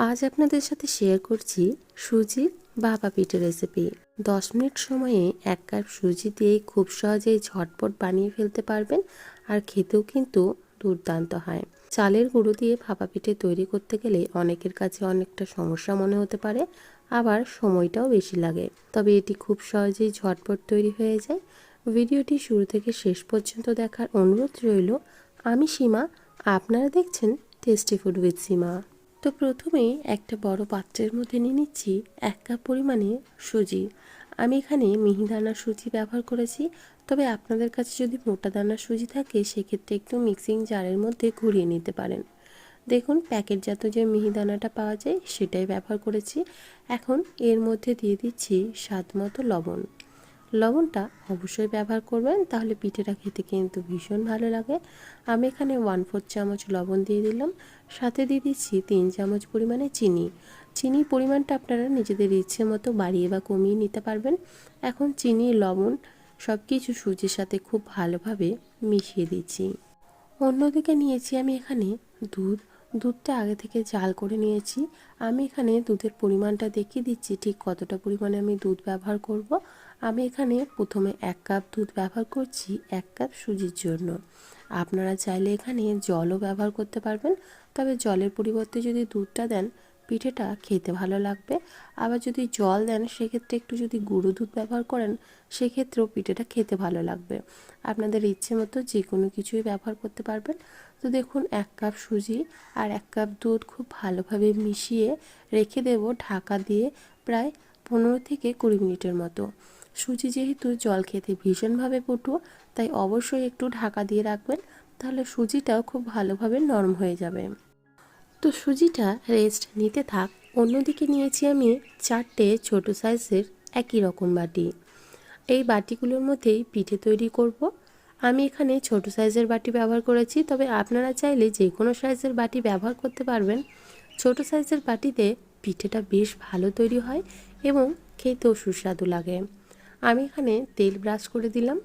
আজ আপনাদের সাথে শেয়ার করছি সুজি ভাপা পিঠে রেসিপি। 10 মিনিট সময়ে 1 কাপ সুজি দিয়ে খুব সহজেই ঝটপট বানিয়ে ফেলতে পারবেন, আর খেতেও কিন্তু দুর্দান্ত হয়। চালের গুঁড়ো দিয়ে ভাপা পিঠে তৈরি করতে গেলে অনেকের কাছে অনেকটা সমস্যা মনে হতে পারে, আবার সময়টাও বেশি লাগে। তবে এটি খুব সহজেই ঝটপট তৈরি হয়ে যায়। ভিডিওটি শুরু থেকে শেষ পর্যন্ত দেখার অনুরোধ রইল। আমি সীমা, আপনারা দেখছেন টেস্টি ফুড উইথ সীমা। তো প্রথমেই একটা বড় পাত্রের মধ্যে নিয়ে নিচ্ছি 1 কাপ পরিমাণে সুজি। আমি এখানে মিহিদানার সুজি ব্যবহার করেছি, তবে আপনাদের কাছে যদি মোটা দানার সুজি থাকে সেক্ষেত্রে একটু মিক্সিং জারের মধ্যে ঘুরিয়ে নিতে পারেন। দেখুন, প্যাকেটজাত যে মিহিদানাটা পাওয়া যায় সেটাই ব্যবহার করেছি। এখন এর মধ্যে দিয়ে দিচ্ছি স্বাদ মতো লবণ। লবণটা অবশ্যই ব্যবহার করবেন, তাহলে পিঠেটা খেতে কিন্তু ভীষণ ভালো লাগে। আমি এখানে 1/4 চামচ লবণ দিয়ে দিলাম, সাথে দিয়ে দিচ্ছি 3 চামচ পরিমাণে চিনি। চিনির পরিমাণটা আপনারা নিজেদের ইচ্ছে মতো বাড়িয়ে বা কমিয়ে নিতে পারবেন। এখন চিনি, লবণ সব কিছু সুজির সাথে খুব ভালোভাবে মিশিয়ে দিচ্ছি। অন্যদিকে নিয়েছি আমি এখানে দুধটা আগে থেকে জাল করে নিয়েছি। আমি এখানে দুধের পরিমাণটা দেখিয়ে দিচ্ছি ঠিক কতটা পরিমাণে আমি দুধ ব্যবহার করব। আমি এখানে প্রথমে 1 কাপ দুধ ব্যবহার করছি 1 কাপ সুজির জন্য। আপনারা চাইলে এখানে জলও ব্যবহার করতে পারবেন, তবে জলের পরিবর্তে যদি দুধটা দেন পিঠেটা খেতে ভালো লাগবে। আবার যদি জল দেন সেক্ষেত্রে একটু যদি গুঁড়ো দুধ ব্যবহার করেন সেক্ষেত্রেও পিঠেটা খেতে ভালো লাগবে। আপনাদের ইচ্ছে মতো যে কোনো কিছুই ব্যবহার করতে পারবেন। তো দেখুন, 1 কাপ সুজি আর 1 কাপ দুধ খুব ভালোভাবে মিশিয়ে রেখে দেব ঢাকা দিয়ে প্রায় 15 থেকে 20 মিনিটের মতো। সুজি যেহেতু জল খেতে ভীষণভাবে পটু, তাই অবশ্যই একটু ঢাকা দিয়ে রাখবেন, তাহলে সুজিটাও খুব ভালোভাবে নরম হয়ে যাবে। তো সুজিটা রেস্ট নিতে থাক। অন্যদিকে নিয়েছি আমি 4টে ছোট সাইজের একই রকম বাটি। এই বাটিগুলোর মধ্যেই পিঠে তৈরি করব। আমি এখানে ছোট সাইজের বাটি ব্যবহার করেছি, তবে আপনারা চাইলে যে কোনো সাইজের বাটি ব্যবহার করতে পারবেন। ছোট সাইজের বাটিতে পিঠেটা বেশ ভালো তৈরি হয় এবং খেতেও সুস্বাদু লাগে। আমি এখানে তেল ব্রাশ করে দিলাম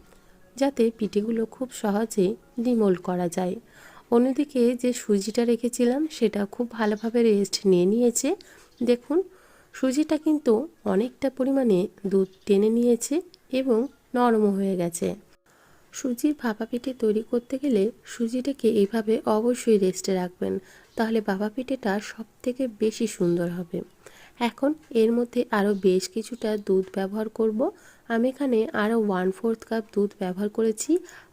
যাতে পিঠেগুলো খুব সহজে ডিমোল্ড করা যায়। অন্যদিকে যে সুজিটা রেখেছিলাম সেটা খুব ভালোভাবে রেস্ট নিয়ে নিয়েছে। দেখুন, সুজিটা কিন্তু অনেকটা পরিমাণে দুধ টেনে নিয়েছে এবং নরমও হয়ে গেছে। সুজির ভাপা পিঠে তৈরি করতে গেলে সুজিটাকে এইভাবে অবশ্যই রেস্টে রাখবেন, তাহলে ভাপা পিঠেটা সব থেকে বেশি সুন্দর হবে। এখন এর মধ্যে আরও বেশ কিছুটা দুধ ব্যবহার করব। আমি এখানে আরও 1/4 কাপ দুধ ব্যবহার করেছি।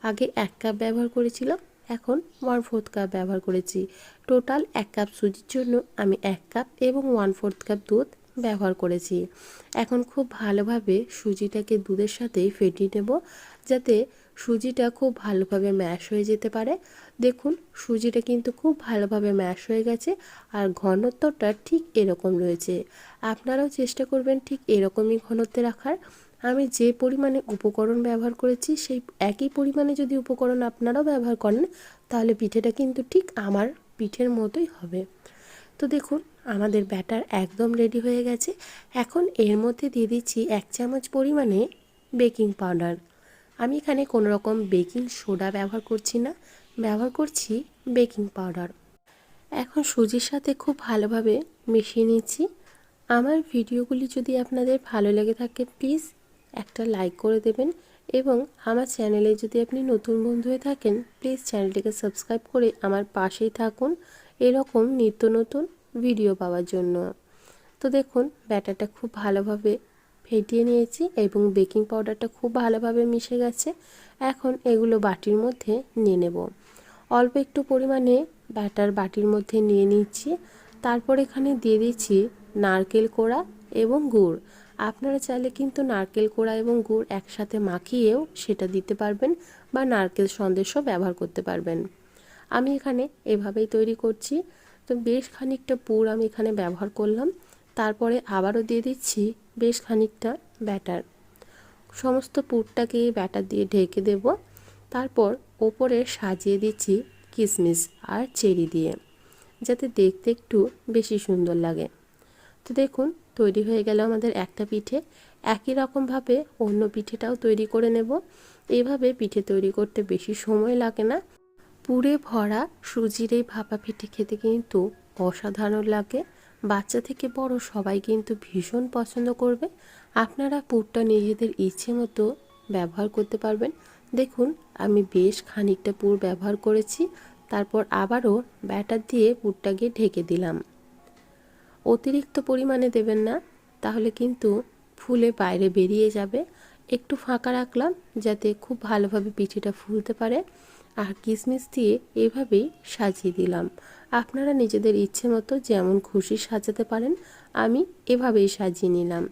আগে 1 কাপ ব্যবহার করেছিলাম, এখন 1/4 কাপ ব্যবহার করেছি। টোটাল 1 কাপ সুজির জন্য আমি 1 কাপ এবং 1/4 কাপ দুধ ব্যবহার করেছি। এখন খুব ভালোভাবে সুজিটাকে দুধের সাথে ফেটিয়ে নেব, যাতে সুজিটা খুব ভালোভাবে ম্যাশ হয়ে যেতে পারে। দেখুন, সুজিটা কিন্তু খুব ভালোভাবে ম্যাশ হয়ে গেছে আর ঘনত্বটা ঠিক এরকম রয়েছে। আপনারাও চেষ্টা করবেন ঠিক এরকমই ঘনত্বে রাখার। আমি যে পরিমাণে উপকরণ ব্যবহার করেছি সেই একই পরিমাণে যদি উপকরণ আপনারাও ব্যবহার করেন তাহলে পিঠেটা কিন্তু ঠিক আমার পিঠের মতোই হবে। তো দেখুন, আমাদের ব্যাটার একদম রেডি হয়ে গেছে। এখন এর মধ্যে দিয়ে দিচ্ছি 1 চামচ পরিমাণে বেকিং পাউডার। আমি এখানে কোনো রকম বেকিং সোডা ব্যবহার করছি না, ব্যবহার করছি বেকিং পাউডার। এখন সুজির সাথে খুব ভালোভাবে মিশিয়ে নিচ্ছি। আমার ভিডিওগুলি যদি আপনাদের ভালো লেগে থাকে প্লিজ একটা লাইক করে দেবেন, এবং আমার চ্যানেলে যদি আপনি নতুন বন্ধু হয়ে থাকেন প্লিজ চ্যানেলটিকে সাবস্ক্রাইব করে আমার পাশেই থাকুন এরকম নিত্য নতুন ভিডিও পাওয়ার জন্য। তো দেখুন, ব্যাটারটা খুব ভালোভাবে ফেটিয়ে নিয়েছি এবং বেকিং পাউডারটা খুব ভালোভাবে মিশে গেছে। এখন এগুলো বাটির মধ্যে নিয়ে নেব। অল্প একটু পরিমাণে ব্যাটার বাটির মধ্যে নিয়ে নিচ্ছি। তারপর এখানে দিয়ে দিচ্ছি নারকেল কোড়া এবং গুড়। আপনারা চাইলে কিন্তু নারকেল কোড়া এবং গুড় একসাথে মাখিয়েও সেটা দিতে পারবেন, বা নারকেল সন্দেশও ব্যবহার করতে পারবেন। আমি এখানে এভাবেই তৈরি করছি। তো বেশ খানিকটা পুর আমি এখানে ব্যবহার করলাম। তারপরে আবারও দিয়ে দিচ্ছি বেশ খানিকটা ব্যাটার। সমস্ত পুরটাকে ব্যাটার দিয়ে ঢেকে দেব। তারপর ওপরে সাজিয়ে দিচ্ছি কিশমিশ আর চেরি দিয়ে, যাতে দেখতে একটু বেশি সুন্দর লাগে। তো দেখুন, তৈরি হয়ে গেল আমাদের একটা পিঠে। একই রকমভাবে অন্য পিঠেটাও তৈরি করে নেব। এইভাবে পিঠে তৈরি করতে বেশি সময় লাগে না। পুরে ভরা সুজির এই ভাপা পিঠে খেতে কিন্তু অসাধারণ লাগে। বাচ্চা থেকে বড় সবাই কিন্তু ভীষণ পছন্দ করবে। আপনারা পুরটা নিজেদের ইচ্ছে মতো ব্যবহার করতে পারবেন। দেখুন আমি বেশ খানিকটা পুর ব্যবহার করেছি, তারপর আবারও ব্যাটার দিয়ে পুরটাকে ঢেকে দিলাম। অতিরিক্ত পরিমাণে দেবেন না, তাহলে কিন্তু ফুলে বাইরে বেরিয়ে যাবে। একটু ফাঁকা রাখলাম যাতে খুব ভালোভাবে পিঠেটা ফুলতে পারে। আর কিশমিশ দিয়ে এভাবেই সাজিয়ে দিলাম। আপনারা নিজেদের ইচ্ছে মতো যেমন খুশি সাজাতে পারেন, আমি এভাবেই সাজিয়ে নিলাম।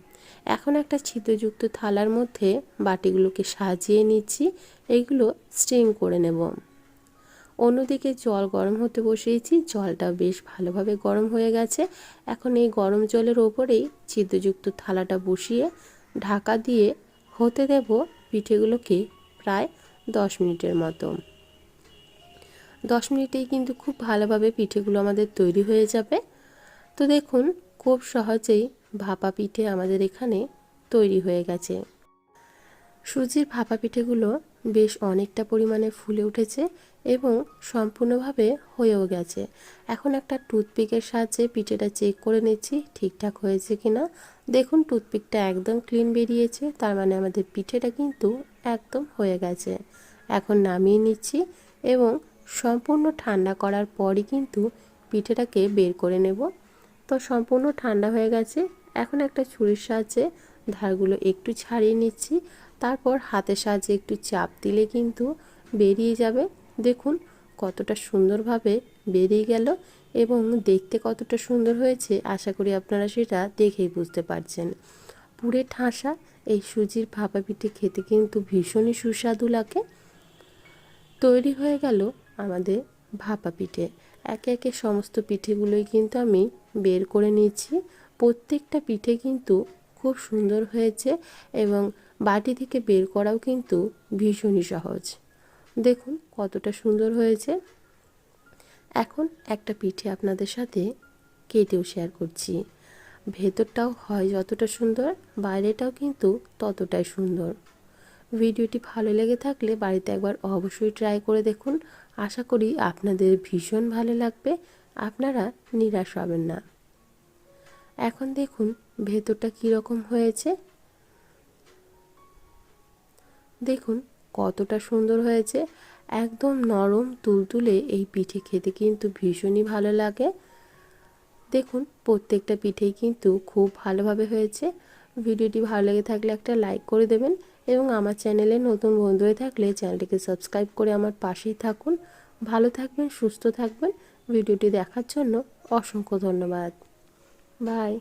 এখন একটা ছিদ্রযুক্ত থালার মধ্যে বাটিগুলোকে সাজিয়ে নিচ্ছি, এগুলো স্টিম করে নেব। অন্যদিকে জল গরম হতে বসিয়েছি, জলটা বেশ ভালোভাবে গরম হয়ে গেছে। এখন এই গরম জলের ওপরেই ছিদ্রযুক্ত থালাটা বসিয়ে ঢাকা দিয়ে হতে দেব পিঠেগুলোকে প্রায় 10 মিনিটের মতো। 10 মিনিটেই কিন্তু খুব ভালোভাবে পিঠেগুলো আমাদের তৈরি হয়ে যাবে। তো দেখুন খুব সহজেই ভাপা পিঠে আমাদের এখানে তৈরি হয়ে গেছে। সুজির ভাপা পিঠেগুলো বেশ অনেকটা পরিমাণে ফুলে উঠেছে এবং সম্পূর্ণভাবে হয়েও গেছে। এখন একটা টুথপিকের সাহায্যে পিঠেটা চেক করে নিচ্ছি ঠিকঠাক হয়েছে কিনা। দেখুন টুথপিকটা একদম ক্লিন বেরিয়েছে, তার মানে আমাদের পিঠেটা কিন্তু একদম হয়ে গেছে। এখন নামিয়ে নিচ্ছি এবং সম্পূর্ণ ঠান্ডা করার পরই কিন্তু পিঠেটাকে বের করে নেব। তো সম্পূর্ণ ঠান্ডা হয়ে গেছে। এখন একটা ছুরির সাহায্যে ধারগুলো একটু ছাড়িয়ে নিচ্ছি, তারপর হাতের সাহায্যে একটু চাপ দিলে কিন্তু বেরিয়ে যাবে। দেখুন কতটা সুন্দরভাবে বেরিয়ে গেল এবং দেখতে কতটা সুন্দর হয়েছে, আশা করি আপনারা সেটা দেখেই বুঝতে পারছেন। পুরে ঠাসা এই সুজির ভাপা পিঠে খেতে কিন্তু ভীষণই সুস্বাদু লাগে। তৈরি হয়ে গেল আমাদের ভাপা পিঠে। একে একে সমস্ত পিঠেগুলোই কিন্তু আমি বের করে নিচ্ছি। প্রত্যেকটা পিঠে কিন্তু খুব সুন্দর হয়েছে এবং বাটি থেকে বের করাও কিন্তু ভীষণই সহজ। দেখুন কতটা সুন্দর হয়েছে। এখন একটা পিঠে আপনাদের সাথে কেটেও শেয়ার করছি। ভেতরটাও হয় যতটা সুন্দর, বাইরেটাও কিন্তু ততটাই সুন্দর। ভিডিওটি ভালো লেগে থাকলে বাড়িতে একবার অবশ্যই ট্রাই করে দেখুন। আশা করি আপনাদের ভীষণ ভালো লাগবে, আপনারা নিরাশ হবেন না। এখন দেখুন ভেতরটা কীরকম হয়েছে। দেখুন কতটা সুন্দর হয়েছে, একদম নরম তুলতুলে। এই পিঠে খেতে কিন্তু ভীষণই ভালো লাগে। দেখুন প্রত্যেকটা পিঠেই কিন্তু খুব ভালোভাবে হয়েছে। ভিডিওটি ভালো লেগে থাকলে একটা লাইক করে দেবেন এবং আমার চ্যানেলে নতুন বন্ধু হয়ে থাকলে চ্যানেলটিকে সাবস্ক্রাইব করে আমার পাশেই থাকুন। ভালো থাকবেন, সুস্থ থাকবেন। ভিডিওটি দেখার জন্য অসংখ্য ধন্যবাদ। বাই।